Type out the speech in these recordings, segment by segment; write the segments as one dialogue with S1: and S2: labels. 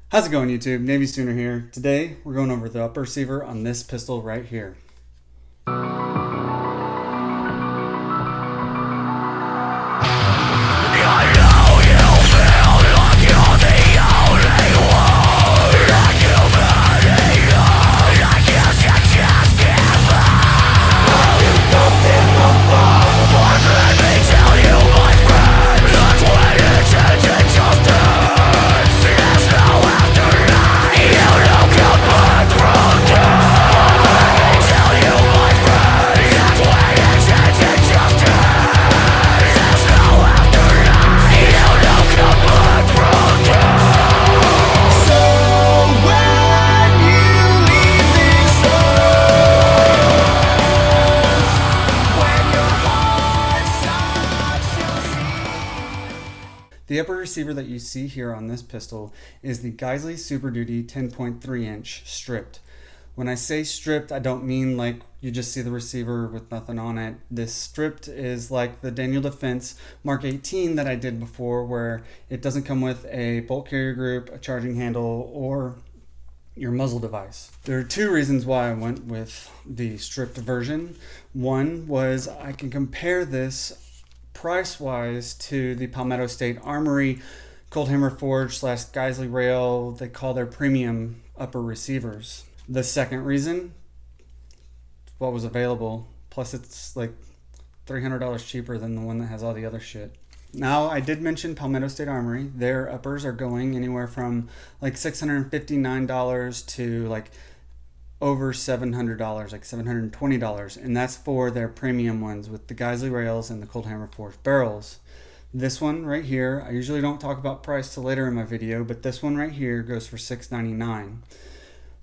S1: How's it going, YouTube? Navysooner here. Today, we're going over the upper receiver on this pistol right here. The upper receiver that you see here on this pistol is the Geissele Super Duty 10.3 inch stripped. When I say stripped, I don't mean like you just see the receiver with nothing on it. This stripped is like the Daniel Defense Mark 18 that I did before, where it doesn't come with a bolt carrier group, a charging handle, or your muzzle device. There are two reasons why I went with the stripped version. One was I can compare this price-wise to the Palmetto State Armory Cold Hammer Forge / Geissele rail they call their premium upper receivers. The second reason, what was available, plus it's like $300 cheaper than the one that has all the other shit. Now, I did mention Palmetto State Armory. Their uppers are going anywhere from like $659 to like over $700, like $720, and that's for their premium ones with the Geissele rails and the Cold Hammer Forged barrels. This one right here, I usually don't talk about price till later in my video, but this one right here goes for $699,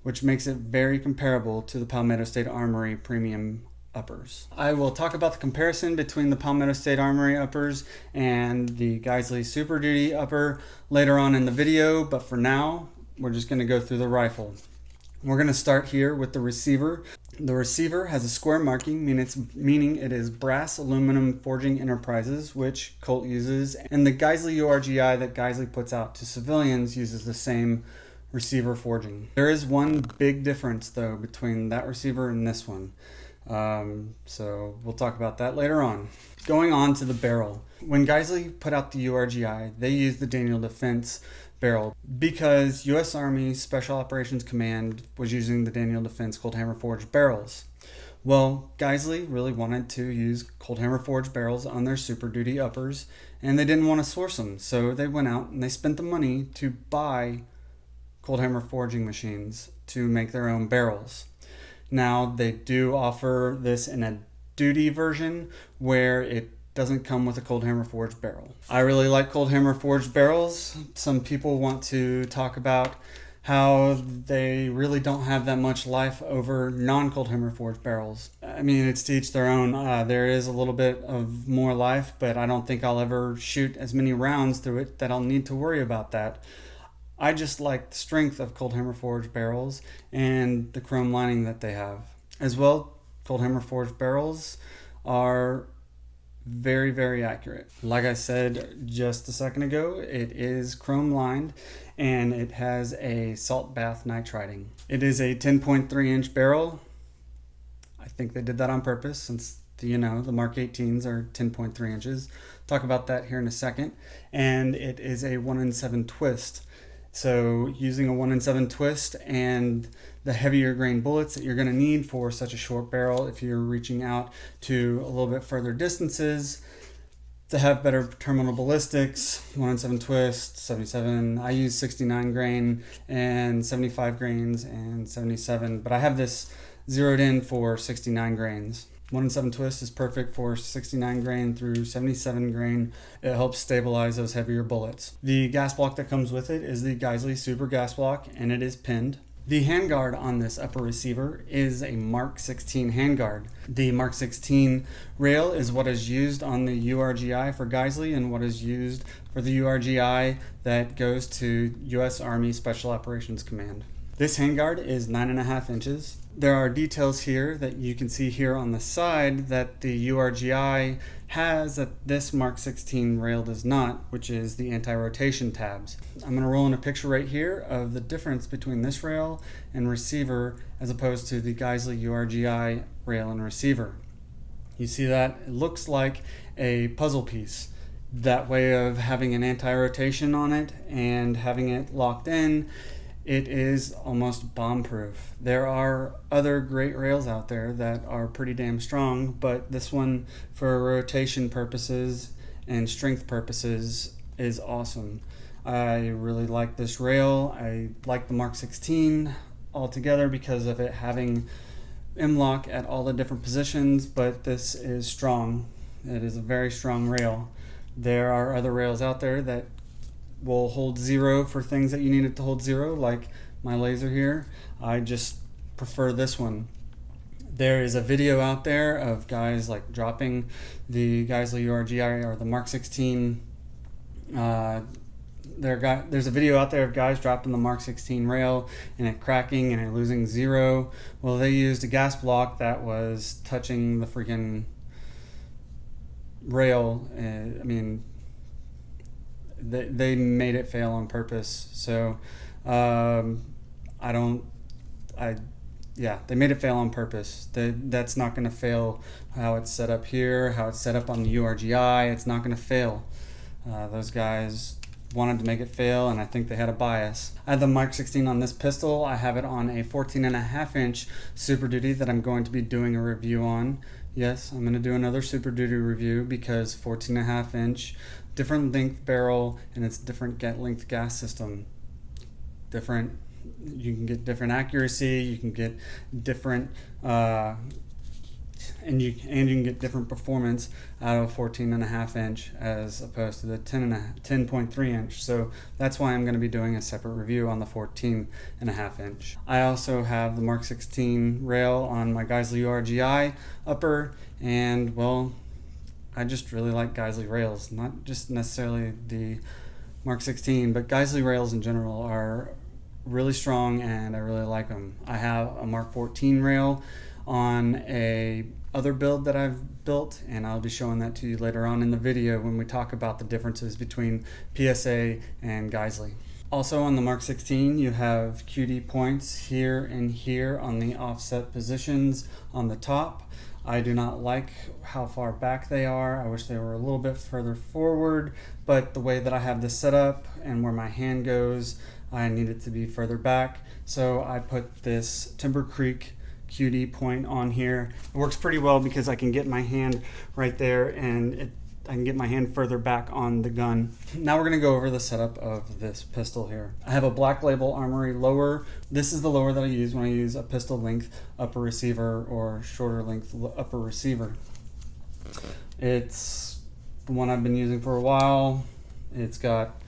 S1: which makes it very comparable to the Palmetto State Armory premium uppers. I will talk about the comparison between the Palmetto State Armory uppers and the Geissele Super Duty upper later on in the video, but for now, we're just going to go through the rifle. We're going to start here with the receiver. The receiver has a square marking, meaning it is Brass Aluminum Forging Enterprises, which Colt uses, and the Geissele URGI that Geissele puts out to civilians uses the same receiver forging. There is one big difference though between that receiver and this one. So we'll talk about that later on. Going on to the barrel. When Geissele put out the URGI, they used the Daniel Defense barrel because U.S. Army Special Operations Command was using the Daniel Defense Cold Hammer Forged barrels. Well, Geissele really wanted to use Cold Hammer Forged barrels on their Super Duty uppers, and they didn't want to source them, so they went out and they spent the money to buy Cold Hammer forging machines to make their own barrels. Now, they do offer this in a duty version where it doesn't come with a Cold Hammer Forged barrel. I really like Cold Hammer Forged barrels. Some people want to talk about how they really don't have that much life over non-Cold Hammer Forged barrels. I mean, it's to each their own. There is a little bit of more life, but I don't think I'll ever shoot as many rounds through it that I'll need to worry about that. I just like the strength of Cold Hammer Forged barrels and the chrome lining that they have. As well, Cold Hammer Forged barrels are very, very accurate. Like I said just a second ago, it is chrome lined and it has a salt bath nitriding. It is a 10.3 inch barrel. I think they did that on purpose since the Mark 18s are 10.3 inches. Talk about that here in a second. And it is a 1-in-7 twist. So using a 1-in-7 twist and the heavier grain bullets that you're going to need for such a short barrel if you're reaching out to a little bit further distances to have better terminal ballistics, 1-in-7 twist, 77. I use 69 grain and 75 grains and 77, but I have this zeroed in for 69 grains. 1-in-7 twist is perfect for 69 grain through 77 grain. It helps stabilize those heavier bullets. The gas block that comes with it is the Geissele Super Gas Block, and it is pinned. The handguard on this upper receiver is a Mark 16 handguard. The Mark 16 rail is what is used on the URGI for Geissele and what is used for the URGI that goes to U.S. Army Special Operations Command. This handguard is 9.5 inches. There are details here that you can see here on the side that the URGI has that this Mark 16 rail does not, which is the anti-rotation tabs. I'm going to roll in a picture right here of the difference between this rail and receiver as opposed to the Geissele URGI rail and receiver. You see that? It looks like a puzzle piece. That way of having an anti-rotation on it and having it locked in, it is almost bomb-proof. There are other great rails out there that are pretty damn strong, but this one, for rotation purposes and strength purposes, is awesome. I really like this rail. I like the Mark 16 altogether because of it having M-lock at all the different positions, but this is strong. It is a very strong rail. There are other rails out there that will hold 0 for things that you need it to hold 0, like my laser here. I just prefer this one. There is a video out there of guys like dropping the Geissele URGI or the Mark 16. There's a video out there of guys dropping the Mark 16 rail and it cracking and it losing 0. Well, they used a gas block that was touching the freaking rail. They made it fail on purpose. So they made it fail on purpose. That's not going to fail how it's set up here, how it's set up on the URGI. It's not going to fail. Those guys wanted to make it fail, and I think they had a bias. I have the Mark 16 on this pistol. I have it on a 14.5 inch Super Duty that I'm going to be doing a review on. Yes, I'm going to do another Super Duty review because 14.5 inch, different length barrel, and it's different length gas system. You can get different accuracy, you can get different and you can get different performance out of a 14.5 inch as opposed to the 10.3 inch. So that's why I'm going to be doing a separate review on the 14.5 inch. I also have the Mark 16 rail on my Geissele URGI upper, and well, I just really like Geissele rails, not just necessarily the Mark 16, but Geissele rails in general are really strong and I really like them. I have a Mark 14 rail on a other build that I've built, and I'll be showing that to you later on in the video when we talk about the differences between PSA and Geissele. Also on the Mark 16 you have QD points here and here on the offset positions on the top. I do not like how far back they are. I wish they were a little bit further forward, but the way that I have this set up and where my hand goes, I need it to be further back. So I put this Timber Creek QD point on here. It works pretty well because I can get my hand right there and I can get my hand further back on the gun. Now we're going to go over the setup of this pistol here. I have a Black Label Armory lower. This is the lower that I use when I use a pistol length upper receiver or shorter length upper receiver. It's the one I've been using for a while. It's got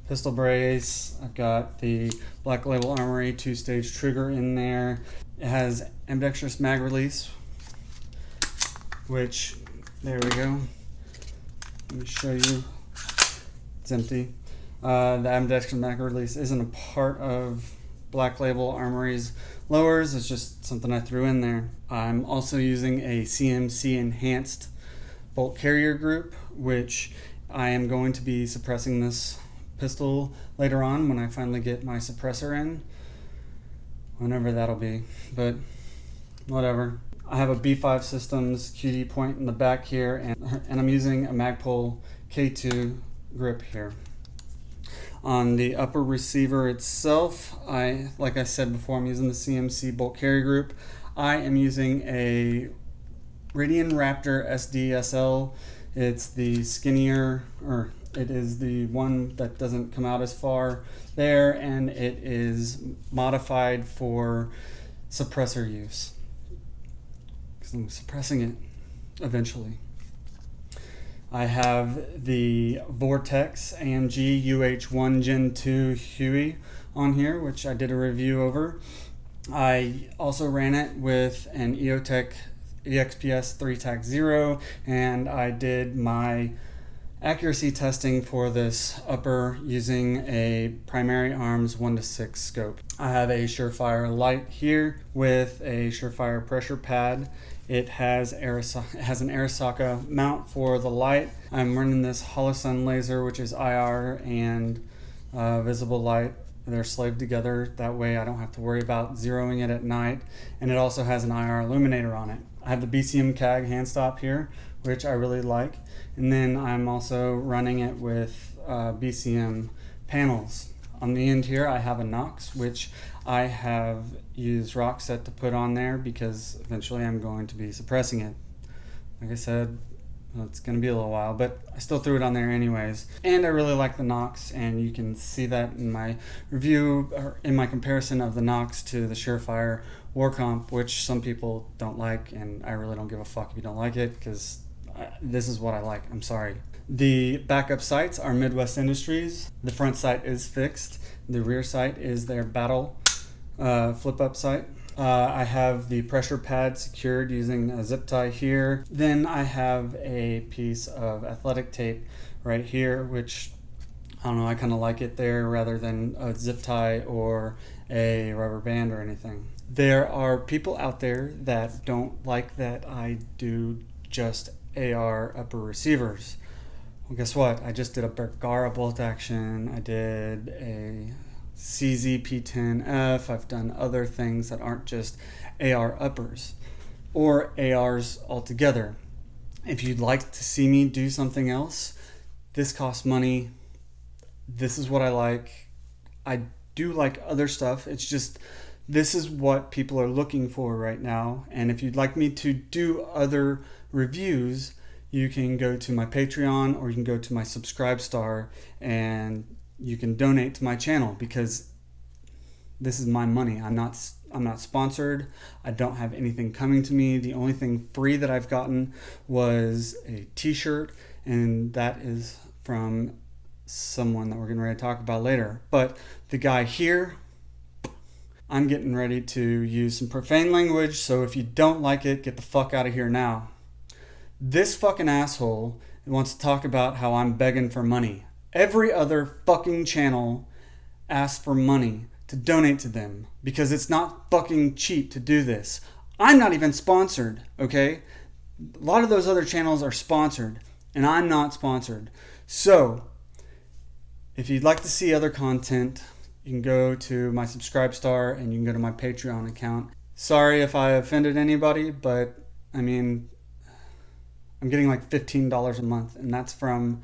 S1: pistol brace. I've got the Black Label Armory 2-stage trigger in there. It has ambidextrous mag release, which, there we go. Let me show you. It's empty. The ambidextrous mag release isn't a part of Black Label Armory's lowers. It's just something I threw in there. I'm also using a CMC enhanced bolt carrier group, which I am going to be suppressing this pistol later on when I finally get my suppressor in. Whenever that'll be, but whatever. I have a B5 Systems QD point in the back here, and I'm using a Magpul K2 grip here. On the upper receiver itself, like I said before, I'm using the CMC bolt carrier group. I am using a Radian Raptor SDSL. It's the skinnier, or it is the one that doesn't come out as far there, and it is modified for suppressor use because I'm suppressing it eventually. I have the Vortex AMG UH1 Gen 2 Huey on here, which I did a review over. I also ran it with an EOTech EXPS 3 TAC 0, and I did my accuracy testing for this upper using a primary arms 1:6 scope. I have a Surefire light here with a Surefire pressure pad. It has an Arasaka mount for the light. I'm running this Holosun laser, which is IR and visible light. They're slaved together. That way I don't have to worry about zeroing it at night. And it also has an IR illuminator on it. I have the BCM CAG hand stop here, which I really like. And then I'm also running it with BCM panels. On the end here I have a Nox, which I have used Rockset to put on there because eventually I'm going to be suppressing it. Like I said, well, it's going to be a little while, but I still threw it on there anyways. And I really like the Nox, and you can see that in my review, or in my comparison of the Nox to the Surefire Warcomp, which some people don't like, and I really don't give a fuck if you don't like it, because this is what I like. I'm sorry. The backup sights are Midwest Industries. The front sight is fixed. The rear sight is their Battle flip-up sight. I have the pressure pad secured using a zip tie here. Then I have a piece of athletic tape right here, which I don't know, I kind of like it there rather than a zip tie or a rubber band or anything. There are people out there that don't like that I do just AR upper receivers. Well, guess what? I just did a Bergara bolt action. I did a CZ-P10F. I've done other things that aren't just AR uppers or ARs altogether. If you'd like to see me do something else, this costs money. This is what I like. I do like other stuff. It's just this is what people are looking for right now. And if you'd like me to do other reviews, you can go to my Patreon or you can go to my Subscribestar and you can donate to my channel, because this is my money. I'm not sponsored. I don't have anything coming to me. The only thing free that I've gotten was a t-shirt, and that is from someone that we're getting ready to talk about later. But the guy here, I'm getting ready to use some profane language, so if you don't like it, get the fuck out of here now. This fucking asshole wants to talk about how I'm begging for money. Every other fucking channel asks for money to donate to them because it's not fucking cheap to do this. I'm not even sponsored, okay? A lot of those other channels are sponsored, and I'm not sponsored. So, if you'd like to see other content, you can go to my Subscribestar and you can go to my Patreon account. Sorry if I offended anybody, but I mean, I'm getting like $15 a month, and that's from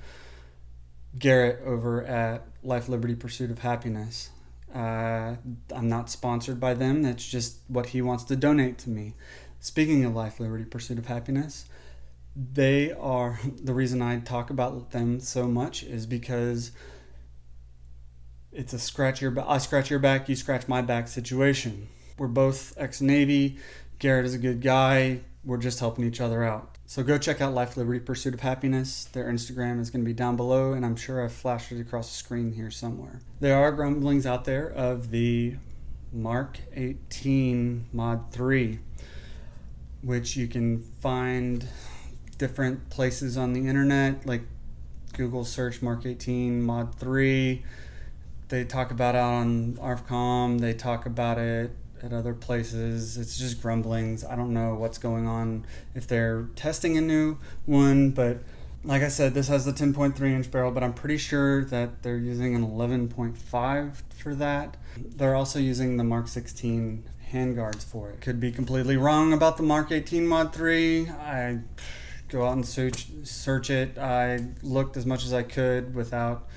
S1: Garrett over at Life, Liberty, Pursuit of Happiness. I'm not sponsored by them. That's just what he wants to donate to me. Speaking of Life, Liberty, Pursuit of Happiness, they are the reason I talk about them so much is because it's a I scratch your back, you scratch my back situation. We're both ex-Navy. Garrett is a good guy. We're just helping each other out. So go check out Life, Liberty, Pursuit of Happiness. Their Instagram is going to be down below, and I'm sure I've flashed it across the screen here somewhere. There are grumblings out there of the Mark 18 Mod 3, which you can find different places on the internet, like Google search Mark 18 Mod 3. They talk about it on ARFCOM. They talk about it at other places. It's just grumblings. I don't know what's going on if they're testing a new one, but like I said, this has the 10.3 inch barrel, but I'm pretty sure that they're using an 11.5 for that. They're also using the Mark 16 handguards for it. Could be completely wrong about the Mark 18 Mod 3. I go out and search it. I looked as much as I could without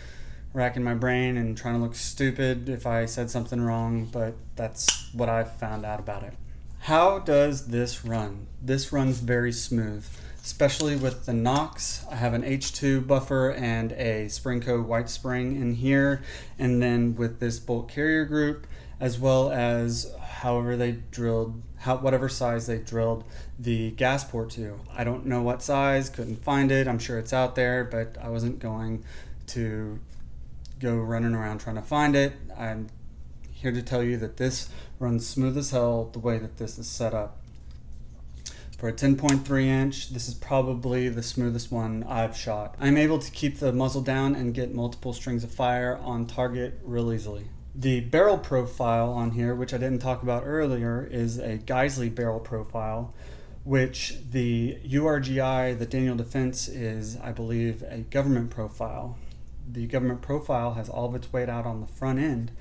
S1: racking my brain and trying to look stupid if I said something wrong, but that's what I've found out about it. How does this run? This runs very smooth, especially with the Nox. I have an H2 buffer and a Springco white spring in here, and then with this bolt carrier group, as well as whatever size they drilled the gas port to. I don't know what size, couldn't find it. I'm sure it's out there, but I wasn't going to go running around trying to find it. I'm here to tell you that this runs smooth as hell the way that this is set up. For a 10.3 inch, this is probably the smoothest one I've shot. I'm able to keep the muzzle down and get multiple strings of fire on target real easily. The barrel profile on here, which I didn't talk about earlier, is a Geissele barrel profile, which the URGI, the Daniel Defense, is, I believe, a government profile. The government profile has all of its weight out on the front end.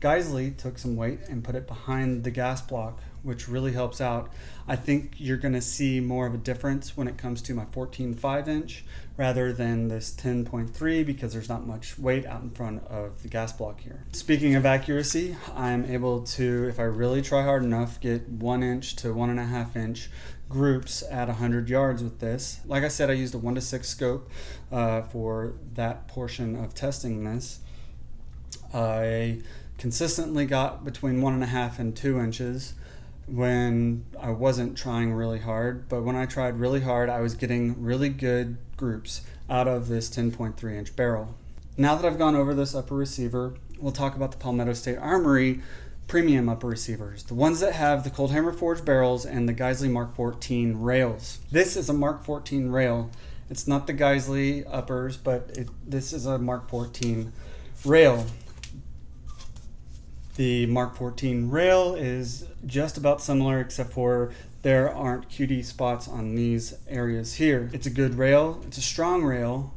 S1: Geissele took some weight and put it behind the gas block, which really helps out. I think you're going to see more of a difference when it comes to my 14.5 inch rather than this 10.3 because there's not much weight out in front of the gas block here. Speaking of accuracy, I'm able to, if I really try hard enough, get 1 inch to 1.5 inch groups at 100 yards with this. Like I said, I used a 1:6 scope for that portion of testing this. I consistently got between 1.5 and 2 inches when I wasn't trying really hard, but when I tried really hard, I was getting really good groups out of this 10.3 inch barrel. Now that I've gone over this upper receiver, we'll talk about the Palmetto State Armory premium upper receivers, the ones that have the Cold Hammer forged barrels and the Geissele Mark 14 rails. This is a Mark 14 rail. It's not the Geissele uppers, but this is a Mark 14 rail. The Mark 14 rail is just about similar except for there aren't QD spots on these areas here. It's a good rail, it's a strong rail,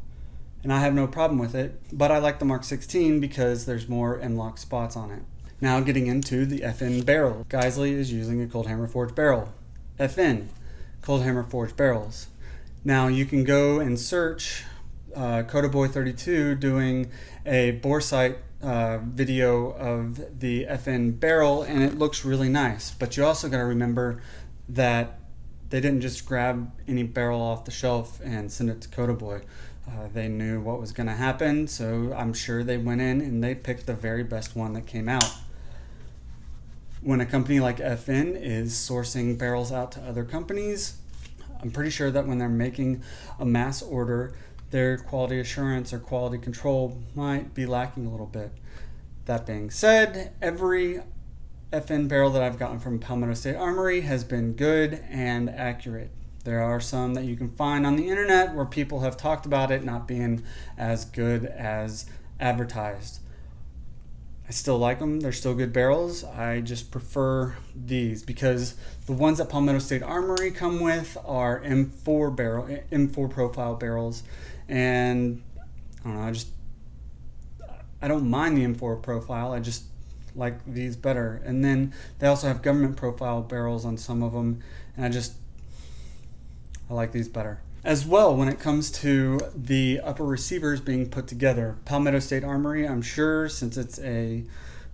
S1: and I have no problem with it, but I like the Mark 16 because there's more M-LOK spots on it. Now getting into the FN barrel. Geissele is using a Cold Hammer forged barrel. FN, Cold Hammer forged barrels. Now you can go and search Codaboy32 doing a bore sight video of the FN barrel, and it looks really nice, but you also got to remember that they didn't just grab any barrel off the shelf and send it to Codaboy. They knew what was going to happen, so I'm sure they went in and they picked the very best one that came out. When a company like FN is sourcing barrels out to other companies, I'm pretty sure that when they're making a mass order, their quality assurance or quality control might be lacking a little bit. That being said, every FN barrel that I've gotten from Palmetto State Armory has been good and accurate. There are some that you can find on the internet where people have talked about it not being as good as advertised. I still like them. They're still good barrels. I just prefer these because the ones that Palmetto State Armory come with are M4 profile barrels, and I don't know, I don't mind the M4 profile. I just like these better. And then they also have government profile barrels on some of them, and I like these better. As well, when it comes to the upper receivers being put together, Palmetto State Armory, I'm sure, since it's a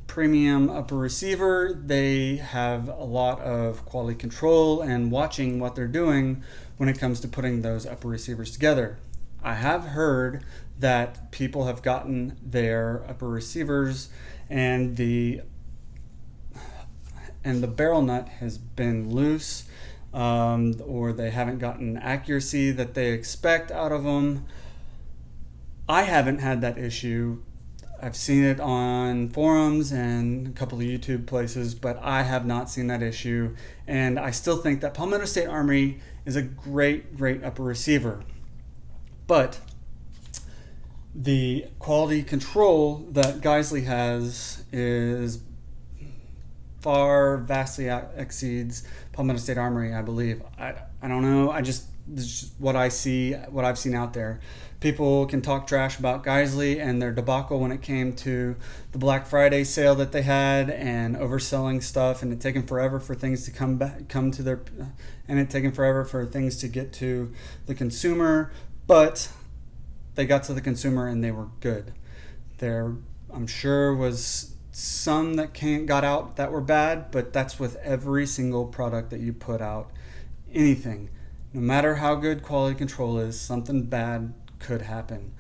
S1: premium upper receiver, they have a lot of quality control and watching what they're doing when it comes to putting those upper receivers together. I have heard that people have gotten their upper receivers and the barrel nut has been loose, or they haven't gotten accuracy that they expect out of them. I haven't had that issue. I've seen it on forums and a couple of YouTube places, but I have not seen that issue. And I still think that Palmetto State Armory is a great upper receiver. But the quality control that Geissele has is vastly exceeds Palmetto State Armory, I believe. I don't know. This is just what I see, what I've seen out there. People can talk trash about Geissele and their debacle when it came to the Black Friday sale that they had and overselling stuff, and it taking forever for things to taking forever for things to get to the consumer. But they got to the consumer and they were good. There, I'm sure, was some that got out that were bad, but that's with every single product that you put out. Anything, no matter how good quality control is, something bad could happen.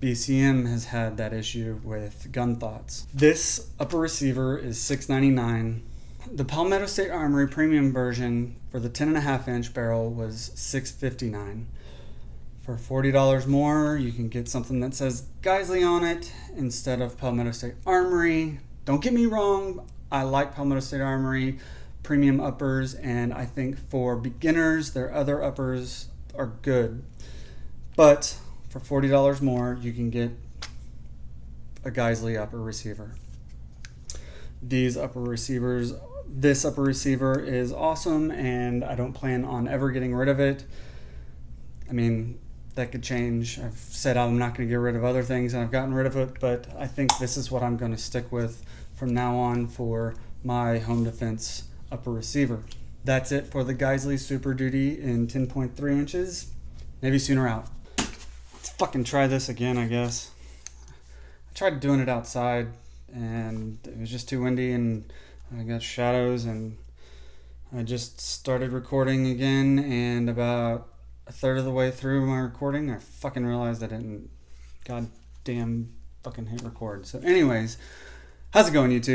S1: BCM has had that issue with gun thoughts. This upper receiver is $6.99. The Palmetto State Armory premium version for the 10.5 inch barrel was $6.59. For $40 more, you can get something that says Geissele on it instead of Palmetto State Armory. Don't get me wrong, I like Palmetto State Armory, premium uppers, and I think for beginners, their other uppers are good. But for $40 more, you can get a Geissele upper receiver. This upper receiver is awesome, and I don't plan on ever getting rid of it. I mean, that could change. I've said I'm not going to get rid of other things, and I've gotten rid of it, but I think this is what I'm going to stick with from now on for my home defense upper receiver. That's it for the Geissele Super Duty in 10.3 inches. Navysooner out. Let's fucking try this again, I guess. I tried doing it outside, and it was just too windy, and I got shadows, and I just started recording again, and about a third of the way through my recording, I fucking realized I didn't goddamn fucking hit record. So anyways, how's it going, YouTube?